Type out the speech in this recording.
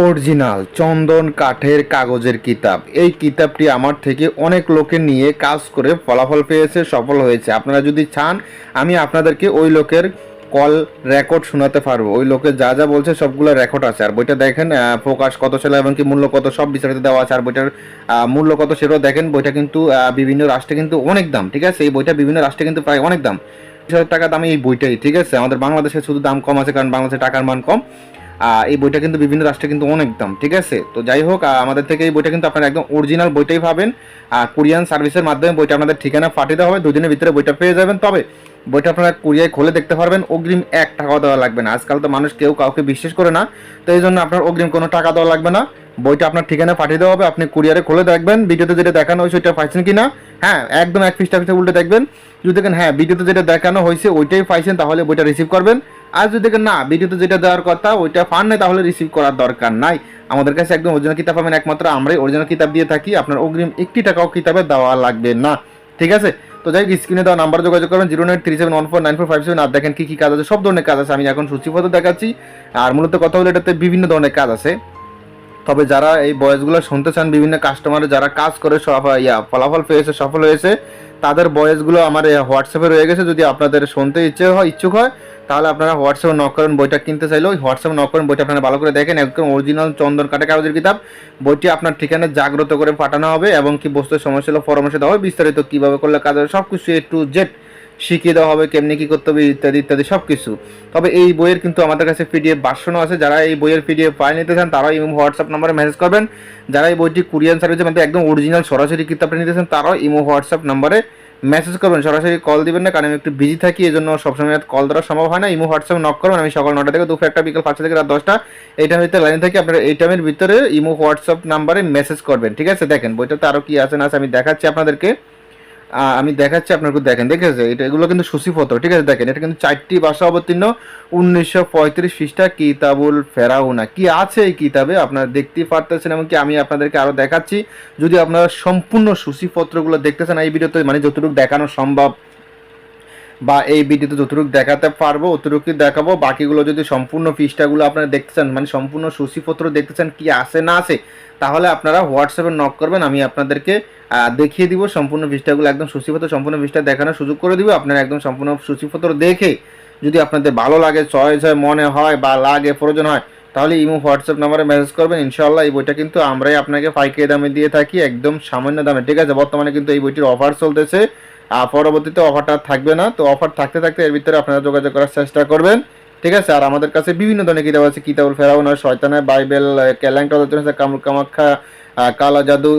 Original চন্দন কাঠের কাগজের কিতাব। এই কিতাবটি আমার থেকে অনেক লোকে নিয়ে কাজ করে ফলাফল পেয়েছে, সফল হয়েছে। আপনারা যদি চান আমি আপনাদেরকে ওই লোকের কল রেকর্ড শোনাতে পারবো। ওই লোকে যা যা বলছে সবগুলো রেকর্ড আছে। আর বইটা দেখেন প্রকাশ কত সালে এবং কি মূল্য কত সব বিস্তারিত দেওয়া আছে। আর বইটার মূল্য কত সেটাও দেখেন। বইটা কিন্তু বিভিন্ন রাষ্ট্রে কিন্তু অনেক দাম, ঠিক আছে। এই বইটা বিভিন্ন রাষ্ট্রে কিন্তু প্রায় অনেক দাম, 20,000 টাকা দাম এই বইটাই, ঠিক আছে। আমাদের বাংলাদেশে শুধু দাম কম আছে কারণ বাংলাদেশে টাকার মান কম। এই বইটা কিন্তু বিভিন্ন রাষ্ট্রে কিন্তু অনেক দাম, ঠিক আছে। তো যাই হোক, আমাদের থেকে এই বইটা কিন্তু আপনারা একদম অরিজিনাল বইটাই পাবেন। কুরিয়ান সার্ভিসের মাধ্যমে বইটা আপনাদের ঠিকানা পাঠিয়ে দেওয়া হবে, 2 দিনের ভিতরে বইটা পেয়ে যাবেন। তবে বইটা আপনারা কুরিয়ায় খুলে দেখতে পারবেন, অগ্রিম 1 টাকাও দেওয়া লাগবে না। আজকাল তো মানুষ কেউ কাউকে বিশ্বাস করে না, তো এই জন্য আপনার অগ্রিম কোনো টাকা দেওয়া লাগবে না। বইটা আপনার ঠিকানা পাঠিয়ে দেওয়া হবে, আপনি কুরিয়ারে খুলে দেখবেন ভিডিওতে যেটা দেখানো হয়েছে ওইটা পাইছেন কিনা। হ্যাঁ, একদম এক পৃষ্ঠা উল্টে দেখবেন। যদি দেখেন হ্যাঁ ভিডিওতে যেটা দেখানো হয়েছে ওইটাই পাইছেন, তাহলে বইটা রিসিভ করবেন। আর যদি দেখেন না ভিডিওতে যেটা দেওয়ার কথা ওইটা পান নাই, তাহলে রিসিভ করার দরকার নাই। আমাদের কাছে একদম অরিজিনাল কিতাব পাবেন, একমাত্র আমরাই অরিজিনাল কিতাব দিয়ে থাকি। আপনার অগ্রিম 1 টাকাও কিতাবে দেওয়া লাগবে না, ঠিক আছে। তো যাই হোক, স্ক্রিনে দেওয়া নাম্বার যোগাযোগ করবেন 0937149457। আর দেখেন কি কি কাজ আছে, সব ধরনের কাজ আছে। আমি এখন সূচিপত্র দেখাচ্ছি। আর মূলত কথা হলো এটাতে বিভিন্ন ধরনের কাজ আছে। তবে যারা এই ভয়েসগুলো শুনতে চান, বিভিন্ন কাস্টমার যারা কাজ করে ফলাফল পেয়েছে, সফল হয়েছে, তাদের ভয়েসগুলো আমার হোয়াটসঅ্যাপে রয়ে গেছে। যদি আপনাদের শুনতে ইচ্ছুক হয় তাহলে আপনারা হোয়াটসঅ্যাপে নক করেন। বইটা কিনতে চাইলেও হোয়াটসঅ্যাপে নক করেন, বইটা আপনারা ভালো করে দেখেন। একদম অরিজিনাল চন্দন কাঠের কাগজের কিতাব। বইটি আপনার ঠিকানায় জাগ্রত করে পাঠানো হবে এবং কি বস্তুর সমস্যা হলো পরামর্শ দেওয়া হবে, বিস্তারিত কীভাবে করলে কাজ হবে সব কিছু A to Z শিখিয়ে দেওয়া হবে, কেমনি কী করতে হবে ইত্যাদি ইত্যাদি সব কিছু। তবে এই বইয়ের কিন্তু আমাদের কাছে PDF ভার্সনও আছে। যারা এই বইয়ের PDF ফাইল নিতে চান তারাও ইমো হোয়াটসঅ্যাপ নাম্বারে মেসেজ করবেন। যারা এই বইটি কুরিয়ান সার্ভিসের মধ্যে একদম অরিজিনাল সরাসরি কিতাবটা নিতে চান তারাও ইমো হোয়াটসঅ্যাপ নাম্বারে মেসেজ করবেন। সরাসরি কল দিবেন না, কারণ আমি একটু বিজি থাকি, এই জন্য সবসময় কল দেওয়া সম্ভব হয় না। ইমো হোয়াটসঅ্যাপ নক করবেন। আমি সকাল 9টা থেকে দুপুর 1টা, বিকাল 5টা থেকে রাত 10টা এইটার ভিতরে লাইনে থাকি। আপনারা এই টাইমের ভিতরে ইমো হোয়াটসঅ্যাপ নাম্বারে মেসেজ করবেন, ঠিক আছে। দেখেন বইটাতে আরও কি আছে না আছে আমি দেখাচ্ছি আপনাদেরকে। আপনাকে দেখেছে এটা, এগুলো কিন্তু সূচিপত্র, ঠিক আছে। দেখেন এটা কিন্তু 4টি ভাষা অবতীর্ণ, 1935 পৃষ্ঠা কিতাবুল ফেরাউনা। কি আছে এই কিতাবে আপনারা দেখতেই পারতেছেন, এমনকি আমি আপনাদেরকে আরও দেখাচ্ছি। যদি আপনারা সম্পূর্ণ সূচিপত্রগুলো দেখতে চান এই ভিডিওতে, মানে যতটুকু দেখানো সম্ভব বা এই ভিডিওতে যতটুকু দেখাতে পারবো অতটুকু দেখাবো। বাকিগুলো যদি সম্পূর্ণ পৃষ্ঠাগুলো আপনারা দেখতে চান, মানে সম্পূর্ণ সূচিপত্র দেখতে চান কি আছে না আছে, তাহলে আপনারা হোয়াটসঅ্যাপে নক করবেন। আমি আপনাদেরকে দেখিয়ে দিব সম্পূর্ণ পৃষ্ঠাগুলো, একদম সূচিপত্র সম্পূর্ণ পৃষ্ঠা দেখানোর সুযোগ করে দিব। আপনারা একদম সম্পূর্ণ সূচিপত্র দেখে যদি আপনাদের ভালো লাগে, চয়েস হয়, মনে হয় বা লাগে, প্রয়োজন হয়, তাহলে ইমো হোয়াটসঅ্যাপ নাম্বারে মেসেজ করবেন। ইনশাআল্লাহ এই বইটা কিন্তু আমরাই আপনাকে পাইকারি দামে দিয়ে থাকি, একদম সামান্য দামে, ঠিক আছে। বর্তমানে কিন্তু এই বইটির অফার চলতেছে, পরবর্তীতে অফারটা থাকবে না। তো অফার থাকতে থাকতে এর ভিতরে আপনারা যোগাযোগ করার চেষ্টা করবেন, ঠিক আছে। আর আমাদের কাছে বিভিন্ন ধরনের কিতাব আছে, কিতাবুল ফেরাউনা, শয়তানের বাইবেল, ক্যালেন্ডার, কামাখ্যা, কালা জাদু,